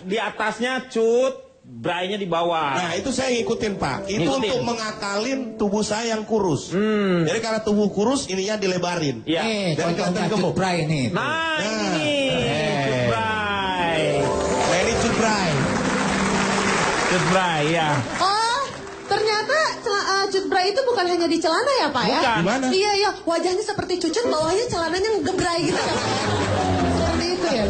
di atasnya cut, brainya di bawah. Nah itu saya ngikutin Pak. Itu untuk mengakalin tubuh saya yang kurus. Jadi karena tubuh kurus ininya dilebarin. Iya. Nih, Dan contohnya kelihatan gemuk. cut bray nih. Nah, ini cut bray. Nah ini cutbray. Cut bray ya. Oh, ternyata cut bray itu bukan hanya di celana ya Pak ya? Bukan. Gimana? Iya, iya. Wajahnya seperti cucut, bawahnya celananya gebray gitu ya. Seperti itu ya.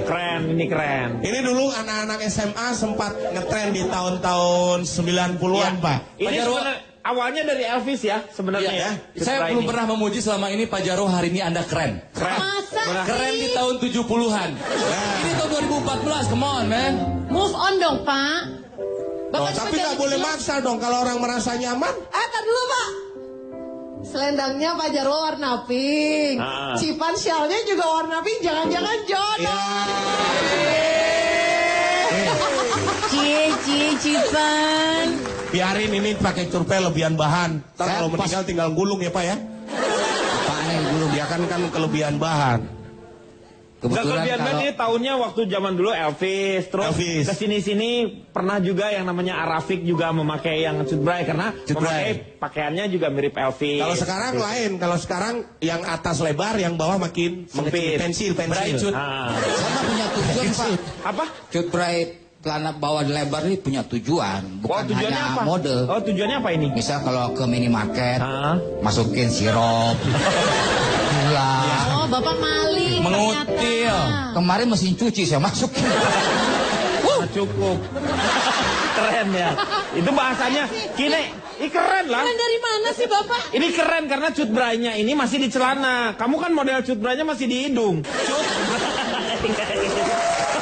Keren, ini keren. Ini dulu anak-anak SMA sempat ngetren di tahun-tahun 90-an Pak. Ini sebenarnya awalnya dari Elvis ya sebenarnya Iya, ya. Cut Saya bray belum ini. pernah memuji selama ini Pak Jarwo, hari ini Anda keren. Keren. Masa Keren sih? di tahun 70-an. Ini tahun 2014, come on man. Move on dong Pak. Oh, tapi nggak boleh maksa dong kalau orang merasa nyaman. Tar dulu Pak. Selendangnya Pak Jarwo warna pink. Ah. Cipan syalnya juga warna pink. Jangan-jangan jodoh. Cipan. Biarin ini pakai curpe lebihan bahan. Ntar Saya kalau meninggal tinggal gulung ya Pak ya. Apaan yang dulu? Dia kan kelebihan bahan. Kebetulan Kelebihan kalau ini tahunnya waktu zaman dulu Elvis. Terus Elvis. kesini-sini pernah juga yang namanya Arafik juga memakai yang cut bray karena Cut bray. memakai pakaiannya juga mirip Elvis. Kalau sekarang lain. Kalau sekarang yang atas lebar, yang bawah makin Sempit. pensil. Bray cut. Ah. sama punya tujuan Pak. Apa? Cut bray celana bawah lebar ini punya tujuan, bukan tujuannya hanya apa? mode. Oh, tujuannya apa ini? Misal kalau ke minimarket, Ah. masukin sirup, gula. Oh, Bapak maling. Mengutil. ternyata. Kemarin mesin cuci saya masukin. Ah, cukup. Keren ya. Itu bahasanya kini keren lah. Kalian dari mana sih Bapak? Ini keren karena cut braynya ini masih di celana. Kamu kan model cut braynya masih di hidung. Cut.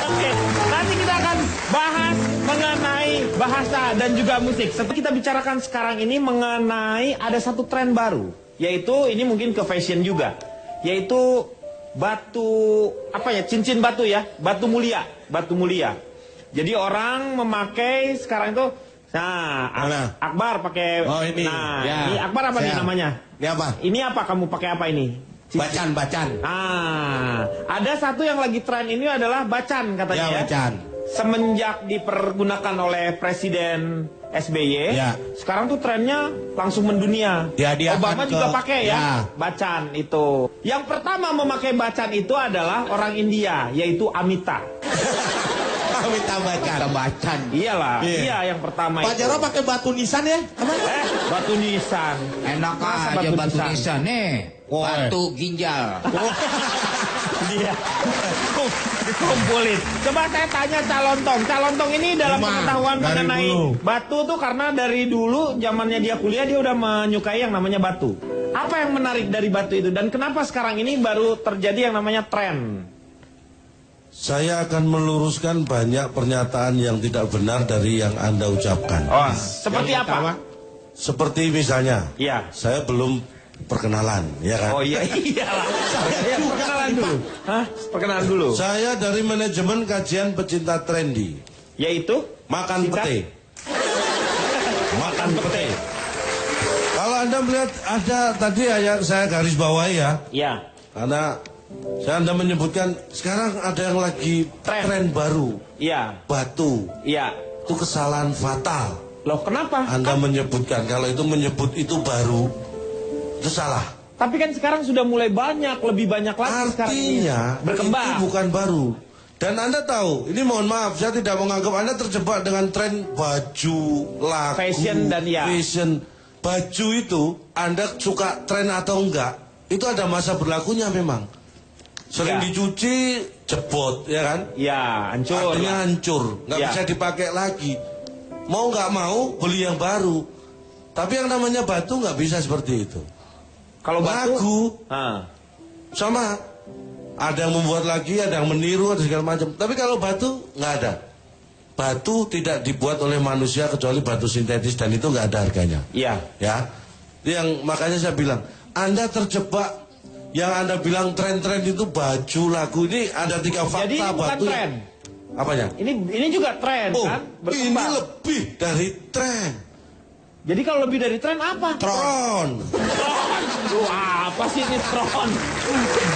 Oke, nanti kita akan bahas mengenai bahasa dan juga musik. Setelah kita bicarakan sekarang ini mengenai ada satu tren baru, yaitu ini mungkin ke fashion juga, yaitu batu apa ya, cincin batu ya, batu mulia, batu mulia. Jadi orang memakai sekarang itu, nah Mana? Akbar pakai, Oh, ini. nah Ya. ini Akbar apa nih Saya. namanya? Ini apa? Ini apa kamu pakai apa ini? Cincin. Bacan. Ah, ada satu yang lagi tren ini adalah bacan katanya Ya, ya. bacan. Semenjak dipergunakan oleh Presiden SBY, Ya. sekarang tuh trennya langsung mendunia. Ya, dia Obama akan juga ke- pakai ya. ya, bacan itu. Yang pertama memakai bacan itu adalah orang India, yaitu Amita. Minta bacan. Kita bacan. Iyalah, Iya. iya yang pertama Pak itu. Jarwo pakai batu nisan ya? Apa? Batu nisan. Enak Masa aja batu batu nisan? nisan nih. Oh, Batu ginjal. Dia dikumpulin. Coba saya tanya Calontong. Calontong ini dalam Lima, pengetahuan dari mengenai dulu. batu tuh karena dari dulu zamannya dia kuliah dia udah menyukai yang namanya batu. Apa yang menarik dari batu itu dan kenapa sekarang ini baru terjadi yang namanya tren? Saya akan meluruskan banyak pernyataan yang tidak benar dari yang Anda ucapkan. Oh, seperti Yang pertama, apa? Seperti misalnya, Iya. saya belum perkenalan, ya kan? Oh iya, iyalah. Ya, perkenalan dulu. Hah? Perkenalan dulu. Saya dari manajemen kajian pecinta trendy. Yaitu Makan Singkat. pete. Makan pete. Kalau Anda melihat ada tadi yang saya garis bawahi ya, Iya. karena Anda menyebutkan sekarang ada yang lagi tren baru, Iya. batu. Iya. Itu kesalahan fatal. Loh, kenapa? Anda menyebutkan kalau itu menyebut itu baru, itu salah. Tapi kan sekarang sudah mulai banyak, lebih banyak lagi sekarang ini. Artinya Berkembang. itu bukan baru. Dan Anda tahu, ini mohon maaf, saya tidak menganggap Anda terjebak dengan tren baju, lagu, Fashion dan ya. fashion. Baju itu, Anda suka tren atau enggak, itu ada masa berlakunya memang. Sering Ya. dicuci, jebot, ya kan? Ya, hancur. Artinya hancur, nggak Ya. bisa dipakai lagi. Mau nggak mau, beli yang baru. Tapi yang namanya batu nggak bisa seperti itu. Kalau batu, Lagu, ah, sama. Ada yang membuat lagi, ada yang meniru, ada segala macam. Tapi kalau batu, nggak ada. Batu tidak dibuat oleh manusia kecuali batu sintetis dan itu nggak ada harganya. iya. Ya, itu yang makanya saya bilang, Anda terjebak. Yang Anda bilang tren-tren itu baju, lagu, ini ada 3 fakta Jadi ini bukan batu. tren. Apanya? Ini juga tren Oh, kan? ini Berkembang. lebih dari tren. Jadi kalau lebih dari tren apa? Tron. Tron. Duh, apa sih ini tron?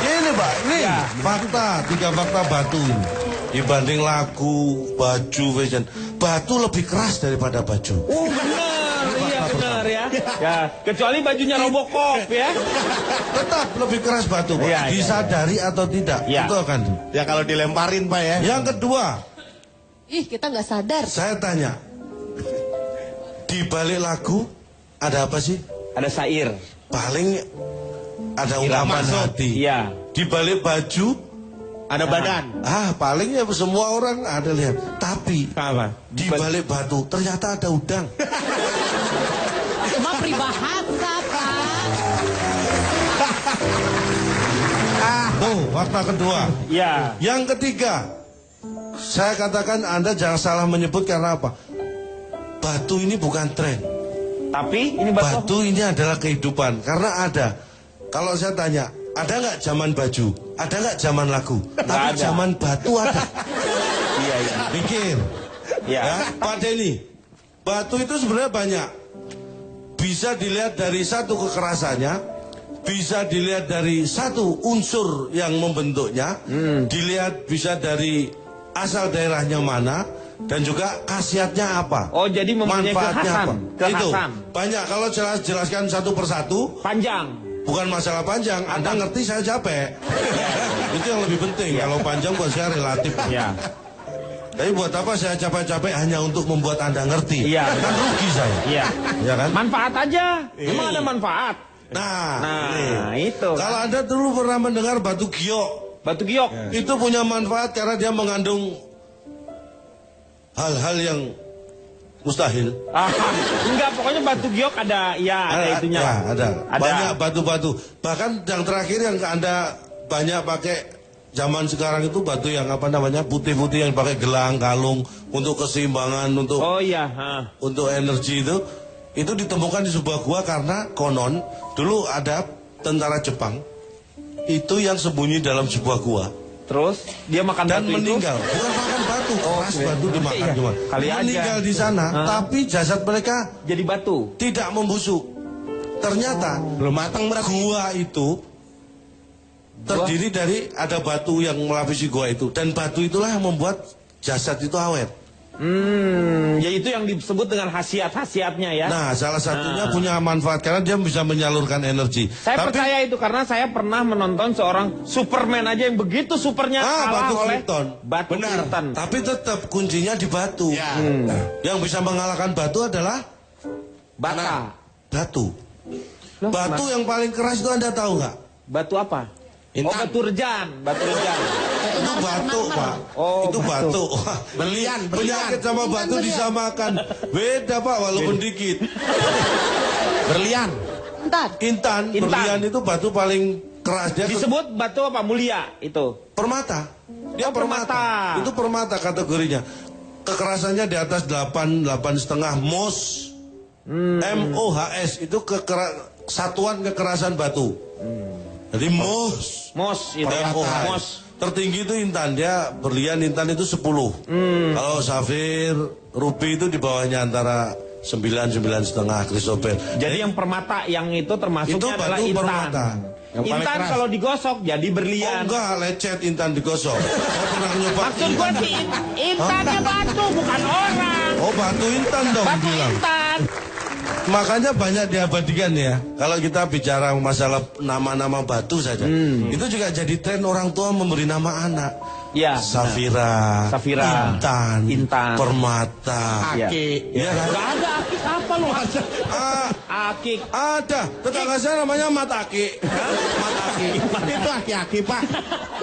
Ini Pak, ini Ya. fakta, 3 fakta batu ini. Dibanding lagu, baju, fashion, batu lebih keras daripada baju. Oh benar, iya benar ya. Ya, kecuali bajunya Robocop ya. Tetap lebih keras batu, Pak. Iya, iya, Disadari atau tidak, Iya. itu akan. Ya kalau dilemparin Pak ya. Yang kedua, Ih, kita nggak sadar. saya tanya, di balik lagu ada apa sih? Ada syair. Paling ada ungkapan hati. Iya. Di balik baju, Ada badan. paling ya semua orang ada lihat. Tapi Apa? di balik batu ternyata ada udang. Cuma peribahasa, Pak. Tuh, fakta kedua. Iya. Yang ketiga, saya katakan Anda jangan salah menyebut karena apa? Batu ini bukan tren. Tapi ini batu. Batu ini adalah kehidupan. Karena ada. Kalau saya tanya, ada nggak zaman baju? Ada nggak zaman lagu? Tapi ada. zaman batu ada. Iya, iya. Pikir. Iya. Ya, Pak Denny, batu itu sebenarnya banyak. Bisa dilihat dari satu kekerasannya, bisa dilihat dari satu unsur yang membentuknya, dilihat bisa dari asal daerahnya mana, dan juga khasiatnya apa. Oh, jadi mempunyai Manfaatnya kekhasan. apa. Itu Kekhasan. banyak. Kalau jelaskan satu persatu, Panjang. bukan masalah panjang. Anda ngerti, saya capek. Itu yang lebih penting. Kalau panjang buat saya relatif. Iya. Tapi buat apa saya capek-capek hanya untuk membuat Anda ngerti? Iya. Kan rugi saya. Iya. Ya kan? Manfaat aja. Emang ada manfaat. Nah, Nah, ini. itu. Kalau Anda dulu pernah mendengar batu giok, Batu giok. itu punya manfaat karena dia mengandung hal-hal yang mustahil. Ah, enggak, pokoknya batu giok ada, ya ada itunya. Ya, lah. ada. Ada. Banyak batu-batu. Bahkan yang terakhir yang Anda banyak pakai zaman sekarang itu batu yang apa namanya, putih-putih yang pakai gelang, kalung untuk keseimbangan, untuk Oh iya, ha. untuk energi itu ditemukan di sebuah gua karena konon dulu ada tentara Jepang itu yang sembunyi dalam sebuah gua Terus dia makan dan batu meninggal. Bukan makan batu, keras oke. batu dimakan Iya. cuma. Kali aja. Meninggal di sana, tapi jasad mereka itu jadi batu. tidak membusuk. Ternyata Belum matang berarti. gua itu terdiri dari ada batu yang melapisi gua itu, dan batu itulah yang membuat jasad itu awet. Ya itu yang disebut dengan khasiat-khasiatnya ya. Nah, salah satunya punya manfaat karena dia bisa menyalurkan energi. Saya percaya itu karena saya pernah menonton seorang Superman aja yang begitu supernya kalah batu oleh Krypton. batu Krypton. Tapi tetap kuncinya di batu. Ya. Yang bisa mengalahkan batu adalah Bata. batu. Loh, Batu yang paling keras itu Anda tahu nggak? Batu apa? Oh, Intan. batu rejan, batu rejan. Itu batu, Pak. Oh, itu batu. Wah, Berlian, penyakit sama batu disamakan. Beda, Pak, walaupun dikit. Berlian. Ntar. Intan, berlian itu batu paling keras. Dia Disebut batu apa? Mulia itu. permata. Dia Oh, permata. Itu permata kategorinya. Kekerasannya di atas 8,5 mos. MOHS itu satuan kekerasan batu. Jadi mos. Mos itu. MOHS. Mos. Tertinggi itu intan, dia berlian intan itu 10. Kalau safir, ruby itu di bawahnya antara 9,5 krisobel. Jadi yang permata yang itu termasuknya Itu adalah batu intan. permata. Yang paling Intan keras. kalau digosok jadi Oh berlian. enggak, lecet intan digosok. Saya pernah nyoba. Maksud gua sih intannya batu bukan orang. Oh batu intan dong Batu bilang. intan. Makanya banyak diabadikan ya. Kalau kita bicara masalah nama-nama batu saja, itu juga jadi tren orang tua memberi nama anak. Ya. Safira, Safira, Intan. Permata. Iya. Aki. Ya kan? Gak ada akik apa lu? Ah, Akik. ada. Tetangga saya namanya Mataki. Mataki. Itu aki-aki Pak.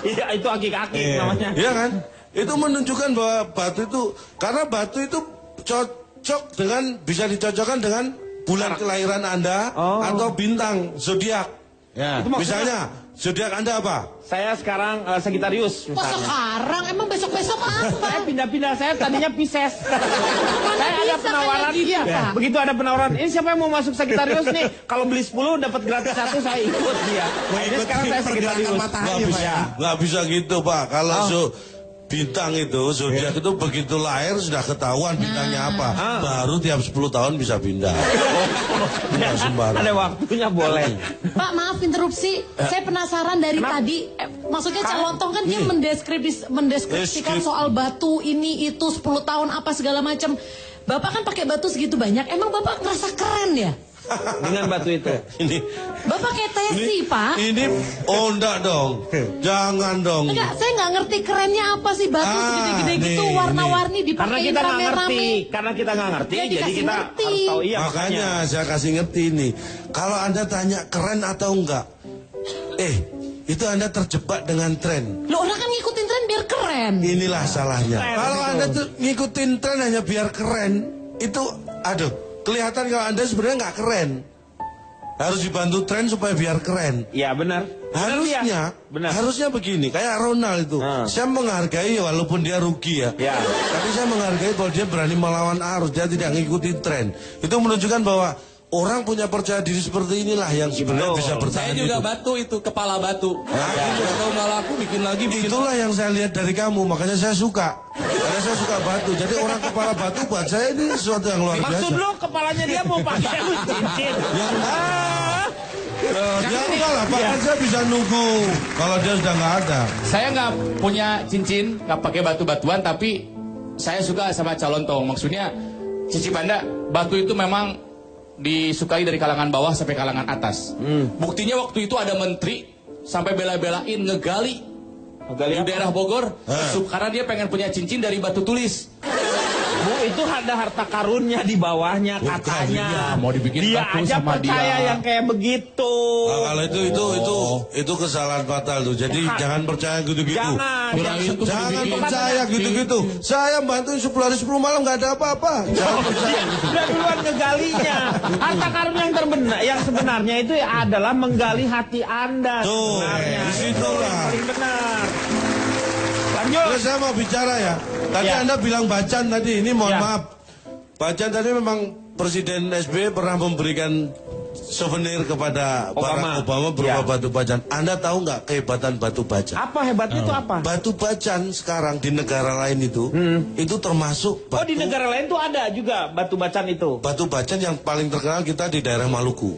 Iya itu akik-akik namanya. Iya kan? Itu menunjukkan bahwa batu itu, karena batu itu cocok dengan, bisa dicocokkan dengan bulan kelahiran Anda atau bintang zodiak. Ya. Itu maksudnya Misalnya zodiak Anda apa? saya sekarang Sagittarius Kok misalnya. sekarang? Emang besok-besok Saya apa? pindah-pindah, saya tadinya Pisces. saya ada bisa penawaran, kayak gitu, iya. Pak? Begitu ada penawaran, ini siapa yang mau masuk Sagittarius nih? Kalau beli 10 dapat gratis 1, saya ikut dia. Nah, ini sekarang saya pergerakan Sagittarius. matahari Nggak Pak bisa, ya. nggak bisa gitu Pak. Kalau bintang itu, zodiak itu begitu lahir sudah ketahuan bintangnya apa. Baru tiap 10 tahun bisa pindah. Nggak sembarang. Ada waktunya boleh. Pak, maaf interupsi. Saya penasaran dari tadi. Maksudnya Calontong kan dia mendeskripsikan soal batu ini itu 10 tahun apa segala macam. Bapak kan pakai batu segitu banyak. Emang Bapak ngerasa keren ya? Dengan batu itu. Ini Bapak kayak Tesi, Pak. Ini enggak dong. Jangan dong. Enggak, saya nggak ngerti kerennya apa sih batu segede-gede gitu, nih, warna-warni Karena dipakein kita nggak ngerti. rame-rame. Karena kita nggak ngerti, Ya, jadi dikasih kita ngerti. harus tahu. Iya, Makanya saya kasih ngerti ini. Kalau Anda tanya keren atau enggak, itu Anda terjebak dengan tren. Loh, orang kan ngikutin tren biar keren. Inilah salahnya. Tren Kalau itu. Anda tuh ngikutin tren hanya biar keren, itu aduh, kelihatan kalau Anda sebenarnya nggak keren. Harus dibantu tren supaya biar keren. Iya benar. Harusnya, Benar. harusnya begini, kayak Ronald itu. Saya menghargai walaupun dia rugi ya. Ya. Tapi saya menghargai bahwa dia berani melawan arus, dia tidak ngikutin tren. Itu menunjukkan bahwa orang punya percaya diri seperti inilah yang sebenarnya Betul. bisa bertahan Saya juga hidup. batu itu, kepala batu. Nggak tahu nggak laku, bikin lagi, bikin Itulah yang saya lihat dari kamu, makanya saya suka. Karena saya suka batu. Jadi orang kepala batu buat saya ini sesuatu yang luar biasa. Maksud lo kepalanya dia mau pakai cincin. Ya enggak lah, bahkan saya bisa nunggu kalau dia sudah nggak ada. Saya nggak punya cincin, nggak pakai batu-batuan, tapi saya suka sama Calontong. Maksudnya, Cici Banda, batu itu memang disukai dari kalangan bawah sampai kalangan atas. Buktinya waktu itu ada menteri sampai bela-belain ngegali Gali di daerah Bogor, karena dia pengen punya cincin dari batu tulis. Bu, itu ada harta karunnya di bawahnya katanya. iya, mau dibikin dia batu aja sama percaya dia. yang kayak begitu. Nah, kalau itu kesalahan fatal tuh. Jadi jangan percaya gitu-gitu. Jangan. Kirain tuh Jangan dibikin percaya gitu-gitu. Saya bantuin 10 hari 10 malam nggak ada apa-apa. Jangan percaya. Udah duluan ngegalinya. Harta karun yang yang sebenarnya itu adalah menggali hati Anda. Tuh, Sebenarnya. disitulah. Itu paling benar. Lanjut. Terus saya mau bicara ya. Tadi Ya. Anda bilang Bacan tadi, ini mohon Ya. maaf. Bacan tadi memang Presiden SBY pernah memberikan souvenir kepada Barack Obama berupa Ya. batu bacan. Anda tahu nggak kehebatan batu bacan? Apa hebatnya itu apa? Batu bacan sekarang di negara lain itu termasuk Oh, di negara lain tuh ada juga batu bacan itu. batu bacan yang paling terkenal kita di daerah Maluku.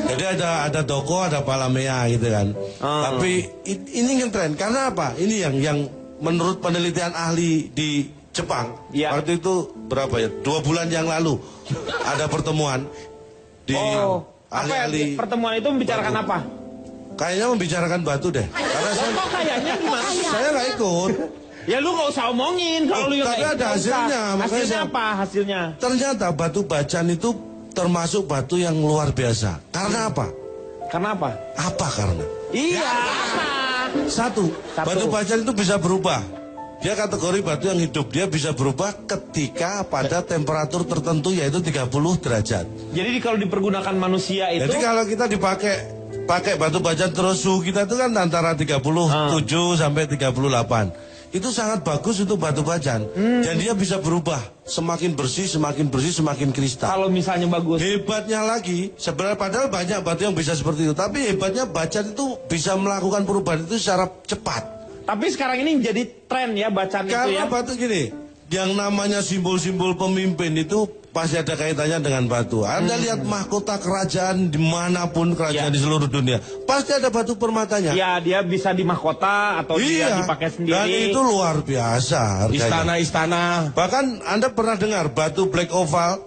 Jadi ada Doko, ada Palamea gitu kan. Tapi ini yang tren karena apa? Ini yang menurut penelitian ahli di Jepang Ya. waktu itu berapa ya? 2 bulan yang lalu ada pertemuan di ahli-ahli. Pertemuan itu membicarakan apa? Kayaknya membicarakan batu deh. Karena Kok kayaknya gimana? saya nggak ikut. Ya lu gak usah omongin kalau lu yang Tapi kayak ada gitu, hasilnya, nggak usah. makanya Hasilnya saya- apa hasilnya? Ternyata batu bacan itu termasuk batu yang luar biasa. Karena apa? Karena apa? Apa karena? Iya, apa? Satu, batu bacan itu bisa berubah. Dia kategori batu yang hidup. Dia bisa berubah ketika pada temperatur tertentu yaitu 30 derajat. Jadi kalau dipergunakan manusia itu Jadi kalau kita pakai batu bacan terus suhu kita itu kan antara 37 sampai 38. Itu sangat bagus untuk batu bacan. Dan dia bisa berubah. Semakin bersih, semakin kristal. kalau misalnya bagus. Hebatnya lagi, sebenarnya padahal banyak batu yang bisa seperti itu. Tapi hebatnya bacan itu bisa melakukan perubahan itu secara cepat. Tapi sekarang ini menjadi tren ya bacaan itu Karena ya. batu gini, yang namanya simbol-simbol pemimpin itu pasti ada kaitannya dengan batu. Anda lihat mahkota kerajaan dimanapun kerajaan Ya. di seluruh dunia, pasti ada batu permatanya. Ya, dia bisa di mahkota atau dia dipakai sendiri. Dan itu luar biasa harganya. Istana-istana. Bahkan Anda pernah dengar batu black oval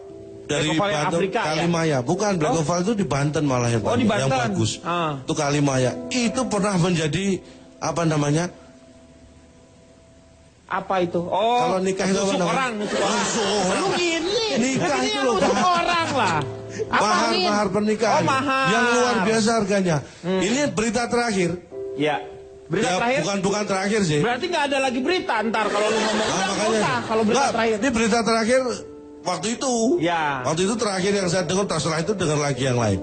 dari Black oval yang batu Afrika, ya? Kalimaya? Bukan, black oval itu di Banten malah yang Oh, di yang Banten. bagus. Ah. Itu Kalimaya. Itu pernah menjadi apa namanya? Apa itu? Oh, Kalau nikah itu apa nusuk namanya? orang, nusuk orang. Nusuk orang. Lu gini. Nikah Ini itu yang loh, nusuk mahar. orang lah. Apa? Mahar pernikahan Oh, mahar. yang luar biasa harganya. Ini berita terakhir. Ya. Berita Ya, terakhir. bukan terakhir sih. Berarti nggak ada lagi berita ntar kalau lu ngomong. Ah, Udah, makanya. nggak usah kalau berita Nggak, terakhir. Ini berita terakhir waktu itu. Ya. Waktu itu terakhir yang saya dengar, setelah itu dengar lagi yang lain.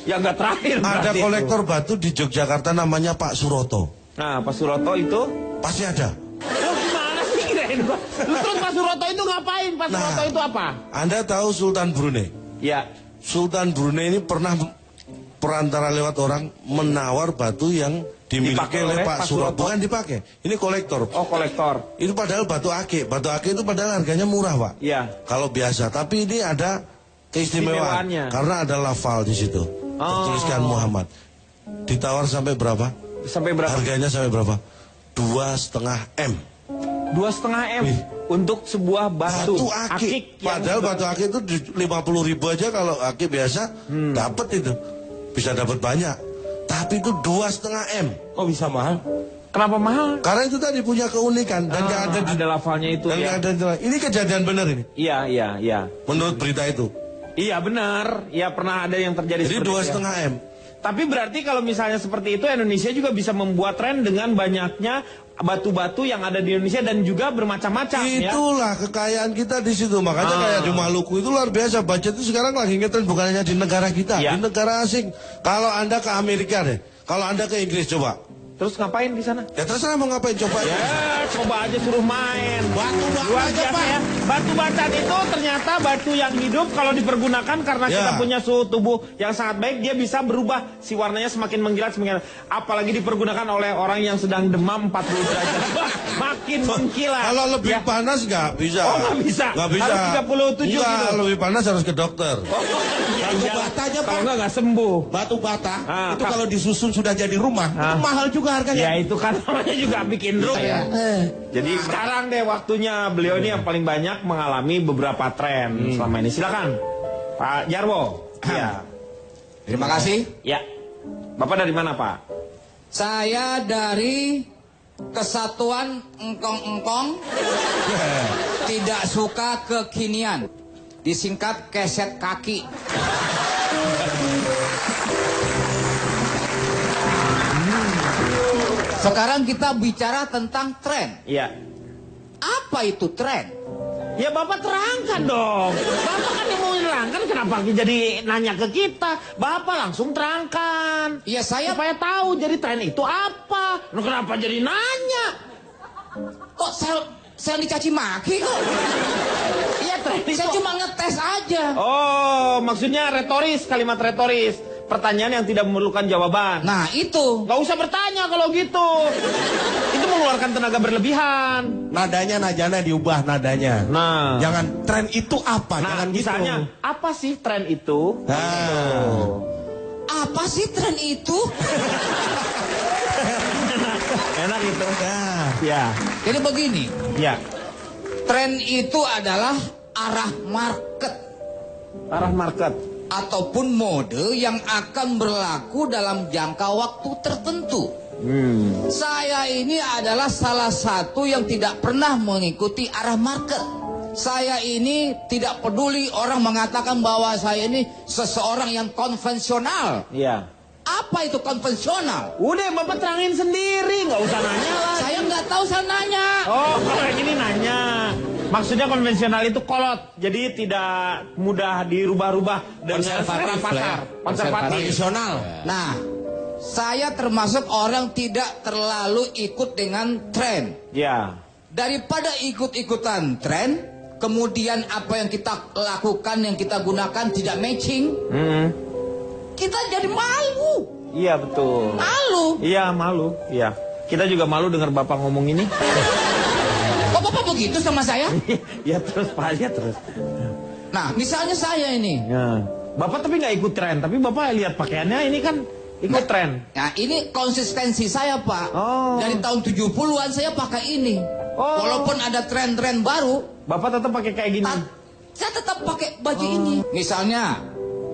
Ya nggak terakhir. Ada berarti itu. kolektor batu di Yogyakarta namanya Pak Suroto. Nah, Pak Suroto itu. Pasti ada. Lu gimana sih kirain gua? Lu terus Pak Suroto itu ngapain? Pak Nah. Suroto itu apa? Anda tahu Sultan Brunei? Ya. Sultan Brunei ini pernah perantara lewat orang menawar batu yang dimiliki Dipakai oleh oleh Pak Pak Suroto. Suroto. Bukan dipakai, ini kolektor. Oh, kolektor. Itu padahal batu ake itu padahal harganya murah Pak. Iya. Kalau biasa, tapi ini ada keistimewaan Istimewaannya. karena ada lafal di situ. Tertuliskan Muhammad. Ditawar sampai berapa? Sampai berapa? Harganya sampai berapa? 2,5 M. 2,5 M untuk sebuah batu, Batu akik. Padahal batu akik itu 50.000 aja kalau akik biasa dapat itu. Bisa dapat banyak. Tapi itu 2,5 M. Kok bisa mahal? Kenapa mahal? Karena itu tadi punya keunikan dan nggak ada di ada lafalnya itu dan ya. nggak ada ini kejadian benar ini. Iya, iya, iya. Menurut berita itu. Iya benar. Iya pernah ada yang terjadi Jadi seperti itu. 2,5 M. Tapi berarti kalau misalnya seperti itu Indonesia juga bisa membuat tren dengan banyaknya batu-batu yang ada di Indonesia dan juga bermacam-macam ya. Itulah kekayaan kita di situ. Makanya kayak di Maluku itu luar biasa. Budget itu sekarang lagi ngetren bukan hanya di negara kita, Iya. di negara asing. Kalau Anda ke Amerika deh, kalau Anda ke Inggris coba. Terus ngapain di sana? Ya terserah mau ngapain coba. Ya, coba aja suruh main. Batu bata Luar aja, biasa Pak. ya. Batu batan itu ternyata batu yang hidup kalau dipergunakan karena Ya. kita punya suhu tubuh yang sangat baik, dia bisa berubah si warnanya semakin mengkilat semakin. Apalagi dipergunakan oleh orang yang sedang demam 40 derajat. Wah, makin mengkilat. Kalau lebih Ya. panas nggak bisa. Oh, nggak bisa. Nggak bisa. Harus 37 Nggak, gitu. lebih panas harus ke dokter. Batu bata aja, Pak. Kalau nggak sembuh. Batu bata Ah, itu kalau disusun sudah jadi rumah, Ah. itu mahal juga harganya. Ya itu kan namanya juga bikin rumah. Ya. Jadi sekarang deh waktunya beliau ini yang paling banyak mengalami beberapa tren selama ini. Silakan, Pak Jarwo. Ya, Terima kasih. ya. Bapak dari mana, Pak? Saya dari Kesatuan Engkong-Engkong Tidak Suka Kekinian, disingkat keset kaki. Sekarang kita bicara tentang tren. Iya. Apa itu tren? Ya Bapak terangkan dong. Bapak kan yang mau terangkan, kenapa jadi nanya ke kita? Bapak langsung terangkan. Ya saya Supaya tahu jadi tren itu apa. Lu kenapa jadi nanya? kok saya dicaci maki kok. Iya tren itu. Saya cuma ngetes aja. Oh, maksudnya retoris, kalimat retoris. Pertanyaan yang tidak memerlukan jawaban. Nah itu. Gak usah bertanya kalau gitu. Itu mengeluarkan tenaga berlebihan. Nadanya najana diubah nadanya. Nah. Jangan tren itu apa? Nah, Jangan misalnya, gitu. apa sih tren itu? Nah. Apa sih tren itu? Enak itu. Nah. Ya, Jadi begini, ya. tren itu adalah arah market Arah market. ataupun mode yang akan berlaku dalam jangka waktu tertentu. Saya ini adalah salah satu yang tidak pernah mengikuti arah market. Saya ini tidak peduli orang mengatakan bahwa saya ini seseorang yang konvensional. Iya. Apa itu konvensional? Udah, Bapak terangin sendiri, nggak usah nanya lah. Saya nggak tahu, saya nanya. Oh, kalau yang ini nanya. Maksudnya konvensional itu kolot, jadi tidak mudah dirubah-rubah dengan Konservatif selera pasar. lah ya. Konservatif. Tradisional. Nah, saya termasuk orang tidak terlalu ikut dengan tren. Ya. Daripada ikut-ikutan tren, kemudian apa yang kita lakukan, yang kita gunakan tidak matching, kita jadi malu. Iya betul. Malu. Iya malu. Iya. Kita juga malu dengar Bapak ngomong ini. Kok Bapak begitu sama saya? Ya terus Pak, ya terus. Nah, misalnya saya ini. Ya. Bapak tapi nggak ikut tren, tapi Bapak lihat pakaiannya ini kan ikut tren. Nah, ini konsistensi saya, Pak. Oh. Dari tahun 70-an saya pakai ini. Oh. Walaupun ada tren-tren baru, Bapak tetap pakai kayak gini. saya tetap pakai baju ini. Misalnya,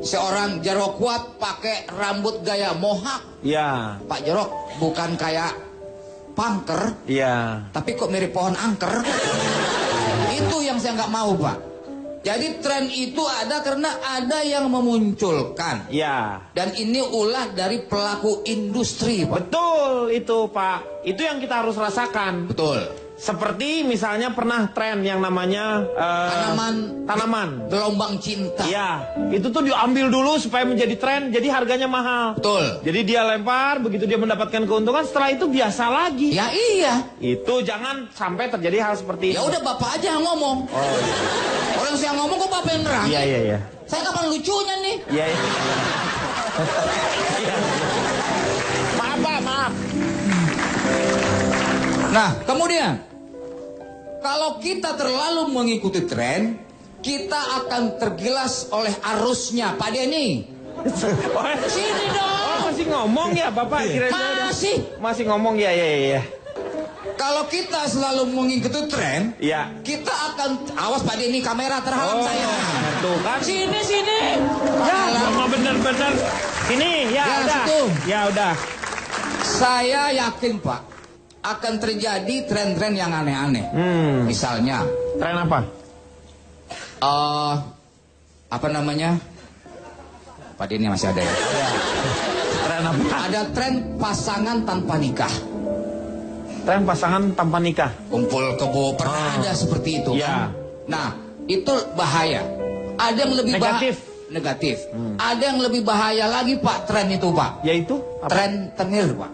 seorang Jarwo Kuat pakai rambut gaya mohak. Iya. Pak Jarwo bukan kayak pangker, Iya. tapi kok mirip pohon angker. Itu yang saya nggak mau, Pak. Jadi tren itu ada karena ada yang memunculkan. Iya. Dan ini ulah dari pelaku industri, Pak. Betul itu Pak. Itu yang kita harus rasakan. Betul. Seperti misalnya pernah tren yang namanya tanaman. Gelombang cinta. Iya, itu tuh diambil dulu supaya menjadi tren, jadi harganya mahal. Betul. Jadi dia lempar, begitu dia mendapatkan keuntungan, setelah itu biasa lagi. Ya iya. Itu jangan sampai terjadi hal seperti itu. Ya udah Bapak aja yang ngomong. Oh, iya. Orang saya ngomong kok Bapak yang nerang. Iya, iya, iya. Saya kapan lucunya nih? Iya, iya. Iya. Maaf, Pak, maaf. Nah, kemudian kalau kita terlalu mengikuti tren, kita akan tergilas oleh arusnya, Pak Denny. Sini dong. Oh, masih ngomong ya Bapak? Kira-kira masih ngomong ya. Kalau kita selalu mengikuti tren, Ya. kita akan awas Pak Denny, kamera terhalang saya. Tuh kan. Sini. Ya, sama bener-bener. Ini ya, Ya, udah. situ. Ya udah. Saya yakin Pak, akan terjadi tren-tren yang aneh-aneh. Misalnya, Tren apa? apa namanya? Pak Denny masih ada ya? Tren apa? Ada tren pasangan tanpa nikah. Tren pasangan tanpa nikah. Kumpul kebo, pernah ada seperti itu Ya. kan? Nah, itu bahaya. Ada yang lebih Negatif. negatif. Ada yang lebih bahaya lagi Pak, tren itu Pak. Yaitu apa? Tren tenir Pak.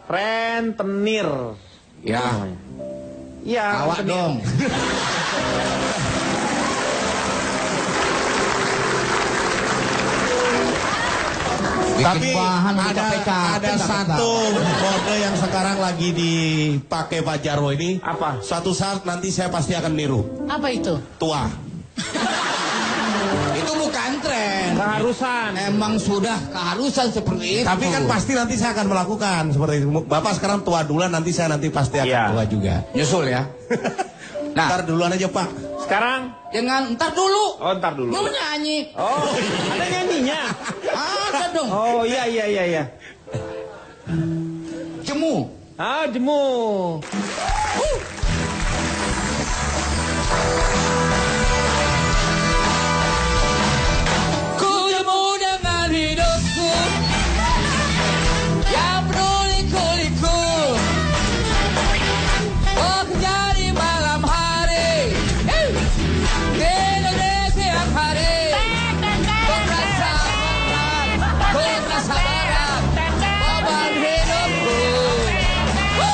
Rentenir. Ya, Ya. awak rentenir. dong. Tapi Bikin bahan ada satu mode yang sekarang lagi dipakai Pak Jarwo ini. Apa? Suatu saat nanti saya pasti akan niru. Apa itu? Tua. Itu bukan tren. Keharusan. Emang sudah keharusan seperti itu. Tapi kan pasti nanti saya akan melakukan seperti itu. Bapak sekarang tua duluan, nanti saya pasti akan Iya. tua juga. nyusul ya. Nah, Ntar duluan aja Pak. Sekarang? jangan ntar dulu. Oh, ntar dulu. Lu nyanyi. Oh, ada nyanyinya. Ada dong. Oh, iya. Jemu. Ah, jemu. Ku jemu dengan hidupku yang peduli kuliku. Oh, jadi malam hari di Indonesia yang hari. Ku rasa berat beban hidupku. Ku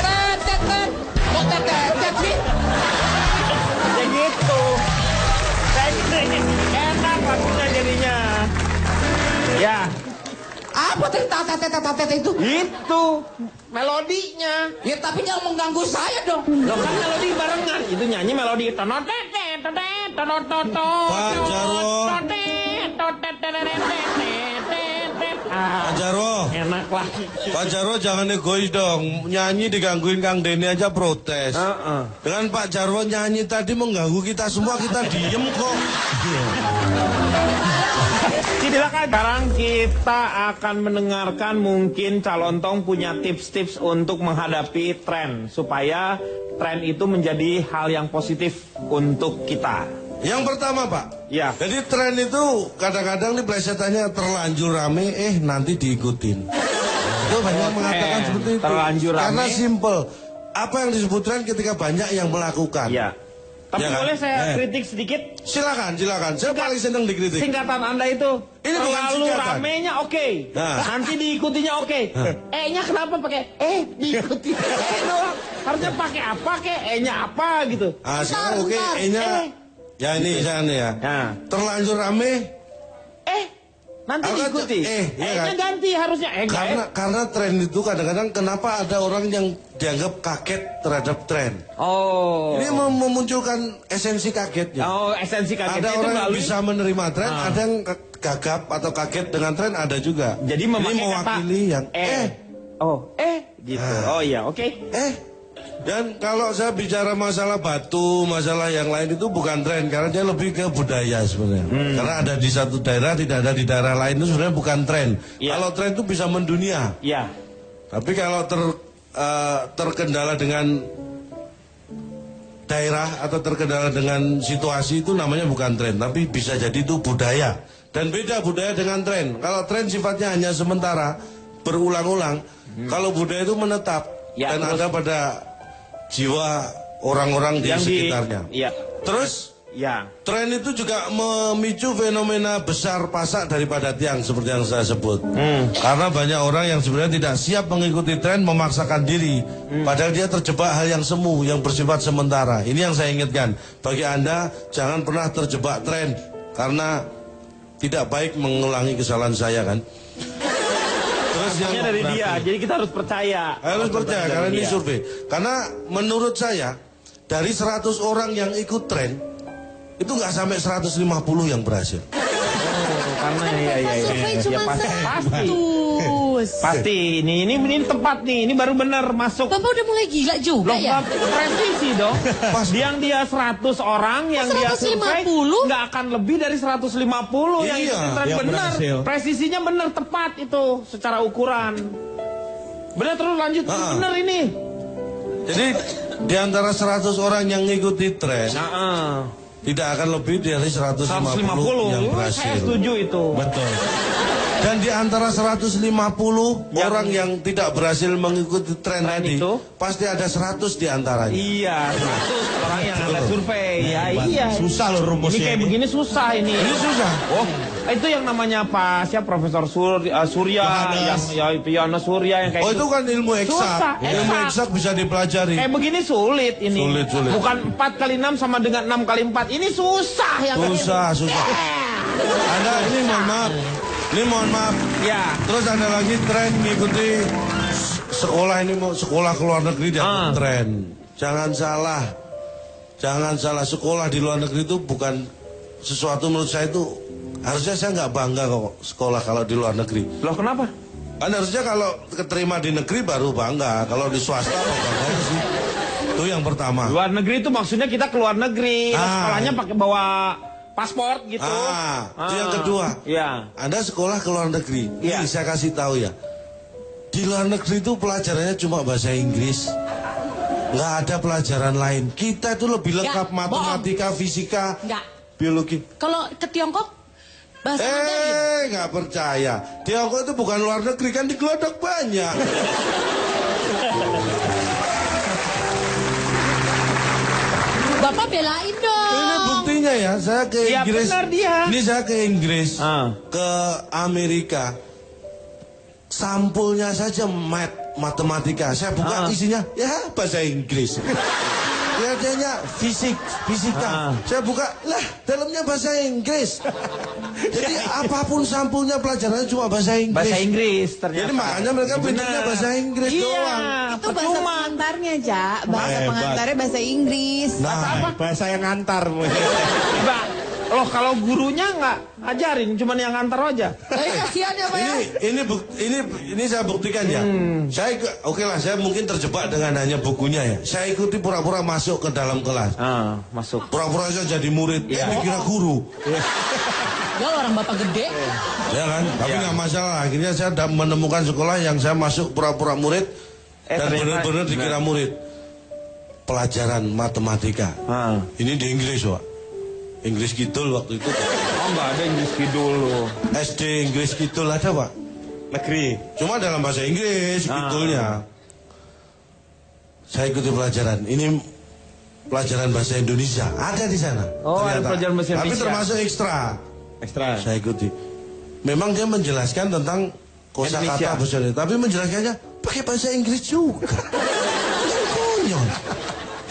tak tekan. Ya gitu. Enak lagunya jadinya. Ya, Apa tete itu? itu melodinya. Ya tapi jangan mengganggu saya dong. Lo kan melodi barengan. Itu nyanyi melodi tonotete, tonototo. Pak Jarwo. Pak Jarwo. Enak lah. Pak Jarwo jangan egois dong. Nyanyi digangguin Kang Denny aja protes. Dengan Pak Jarwo nyanyi tadi mengganggu kita semua, kita diem kok. Silakan. Sekarang kita akan mendengarkan mungkin calon tong punya tips-tips untuk menghadapi tren supaya tren itu menjadi hal yang positif untuk kita. Yang pertama Pak, Ya. jadi tren itu kadang-kadang nih plesetannya terlanjur rame, nanti diikutin. Itu banyak mengatakan seperti itu. Terlanjur rame. Karena simple. Apa yang disebut tren ketika banyak yang melakukan. Ya. Tapi Ya kan? boleh saya kritik sedikit? Silakan. Saya paling senang dikritik. Singkatan Anda itu Ini bukan terlalu singkatan. ramenya oke. Nah. Nanti diikutinya oke. E-nya kenapa pakai diikuti doang? Harusnya pakai apa kek? E-nya apa gitu. Sekarang oke, Ntar, E-nya. Ya ini sana ya. Nah. Terlanjur rame. Nanti Apa diikuti. tuh? Iya E-nya kan? ganti harusnya. Karena tren itu kadang-kadang kenapa ada orang yang dianggap kaget terhadap tren. Oh. Ini memunculkan esensi kagetnya. Oh, esensi kagetnya Ada itu orang yang melalui bisa menerima tren, ada yang gagap atau kaget dengan tren, ada juga. jadi ini memakai mewakili kata yang gitu. Oh iya, oke. Dan kalau saya bicara masalah batu, masalah yang lain itu bukan tren, karena dia lebih ke budaya sebenarnya. Karena ada di satu daerah, tidak ada di daerah lain itu sebenarnya bukan tren. Iya. Kalau tren itu bisa mendunia. Iya. Tapi kalau terkendala dengan daerah atau terkendala dengan situasi itu namanya bukan tren, tapi bisa jadi itu budaya. Dan beda budaya dengan tren. Kalau tren sifatnya hanya sementara, berulang-ulang. Kalau budaya itu menetap Ya, dan terus? ada pada jiwa orang-orang di Yang sekitarnya. Iya. Terus Ya. Tren itu juga memicu fenomena besar pasak daripada tiang seperti yang saya sebut. Karena banyak orang yang sebenarnya tidak siap mengikuti tren, memaksakan diri. Padahal dia terjebak hal yang semu, yang bersifat sementara. Ini yang saya ingatkan. Bagi Anda, jangan pernah terjebak tren. Karena tidak baik mengulangi kesalahan saya kan. Terus yang dari dia, jadi kita harus percaya. harus percaya karena ini survei. Karena menurut saya, dari 100 orang yang ikut tren, itu nggak sampai 150 yang berhasil. Karena Survei cuma pasti. 100. Pasti, ini tepat nih, ini baru benar masuk. Bapak udah mulai gila juga Loh, ya? presisi dong. Yang dia 100 orang, yang dia survei 150? nggak akan lebih dari 150 yang Iya, itu tren yang benar. berhasil. Presisinya benar, tepat itu secara ukuran. Benar, terus lanjut, benar ini. Jadi di antara 100 orang yang ngikuti tren, Nah, tidak akan lebih dari 150 yang saya berhasil. setuju itu. Betul. Dan di antara 150 orang yang tidak berhasil mengikuti tren tadi, itu? pasti ada 100 di antaranya. Iya, 100 orang yang ada survei. Ya, iya. Susah loh Ini rumusnya kayak begini susah ini. Ini susah. Oh, itu yang namanya apa? Siapa Profesor Surya, Yohanes. Yohanes Surya yang kayak Oh itu kan ilmu eksak. Susah, Ilmu eksak. eksak bisa dipelajari. Kayak begini sulit ini. Sulit. Bukan 4 kali 6 sama dengan 6 kali 4. Ini susah yang kayak Susah. Ada ini mohon maaf. Ini mohon maaf. Ya. Terus ada lagi tren mengikuti sekolah ini mau sekolah ke luar negeri dianggap tren. Jangan salah sekolah di luar negeri itu bukan sesuatu menurut saya itu harusnya saya nggak bangga kok sekolah kalau di luar negeri. Loh kenapa? Kan harusnya kalau keterima di negeri baru bangga. Kalau di swasta apa bangganya sih? Itu yang pertama. Luar negeri itu maksudnya kita ke luar negeri. Sekolahnya pakai bawa paspor gitu. Itu yang kedua. Iya. Anda sekolah ke luar negeri. Iya. Ini saya kasih tahu ya. Di luar negeri itu pelajarannya cuma bahasa Inggris. Nggak ada pelajaran lain. Kita itu lebih lengkap Nggak, matematika, fisika, Enggak. biologi. Kalau ke Tiongkok, bahasa Mandarin. Nggak percaya. Tiongkok itu bukan luar negeri kan di Glodok banyak. Bapak belain dong. Ini buktinya ya, saya ke Ya, Inggris. benar dia. Ini saya ke Inggris, Ah. ke Amerika. Sampulnya saja matematika. Saya buka isinya, ya bahasa Inggris. Kelihatannya fisika. Saya buka, lah dalamnya bahasa Inggris. Jadi apapun sampulnya pelajarannya cuma bahasa Inggris. Bahasa Inggris ternyata. Jadi makanya mereka pintarnya bahasa Inggris doang. Itu bahasa pengantarnya, Jak. Bahasa Hebat. pengantarnya bahasa Inggris. Nah, bahasa yang ngantar. Mbak, loh kalau gurunya nggak ajarin, cuman yang ngantar aja. Tapi kasihan ya Pak ya. Ini saya buktikan ya. Oke lah, saya mungkin terjebak dengan hanya bukunya ya. Saya ikuti pura-pura masuk ke dalam kelas. Masuk. Pura-pura saya jadi murid. Dikira guru. Ya orang bapak gede. Ya kan? Tapi nggak masalah. Akhirnya saya menemukan sekolah yang saya masuk pura-pura murid dan ternyata benar-benar dikira murid. Pelajaran matematika. Ini di Inggris, Pak. Inggris Kidul waktu itu. Oh nggak ada Inggris Kidul loh. SD Inggris Kidul ada, Pak. Negeri. Cuma dalam bahasa Inggris Kidulnya. Saya ikuti pelajaran. Ini pelajaran bahasa Indonesia. Ada di sana. Oh, ada pelajaran bahasa Tapi Indonesia. termasuk ekstra. Ekstra. Saya ikuti. Memang dia menjelaskan tentang kosakata Indonesia. bahasa Indonesia, tapi menjelaskannya pakai bahasa Inggris juga. Yang konyol.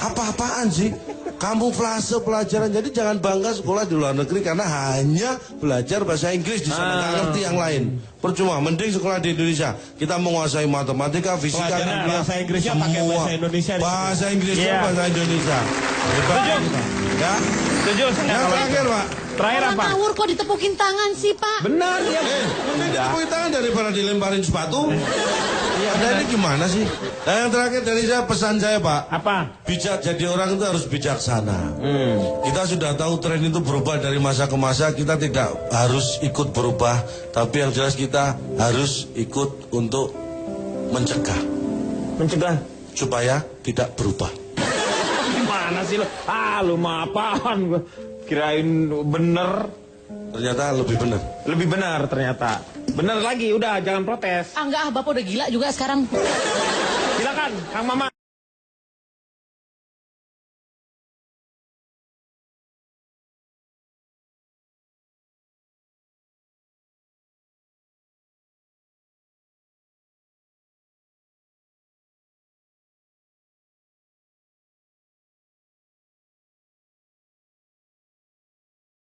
Apa-apaan sih? Kamuflase pelajaran. Jadi jangan bangga sekolah di luar negeri karena hanya belajar bahasa Inggris di sana, nggak ngerti yang lain. Percuma, mending sekolah di Indonesia. Kita menguasai matematika, fisika, Pelajaran kimia, bahasa Inggrisnya pakai semua. bahasa Indonesia di Bahasa Inggrisnya Iya. bahasa Indonesia. Hebat kita. Ya. Setuju saya Yang kalau terakhir, itu. Pak. Terakhir Orang apa? ngawur kok ditepukin tangan sih Pak. Benar ya. Mending ditepuk tangan daripada dilemparin sepatu. Anda ini gimana sih? Nah, yang terakhir dari saya, pesan saya Pak. Apa? Bijak jadi orang itu harus bijaksana. Kita sudah tahu tren itu berubah dari masa ke masa. Kita tidak harus ikut berubah, tapi yang jelas kita harus ikut untuk mencegah Mencegah. supaya tidak berubah. Gimana sih lo? Lu mah apaan gua? Kirain bener. Ternyata lebih benar. Lebih benar ternyata. Bener lagi, udah jangan protes. Ah enggak, Bapak udah gila juga sekarang. Silakan, Kang Mama.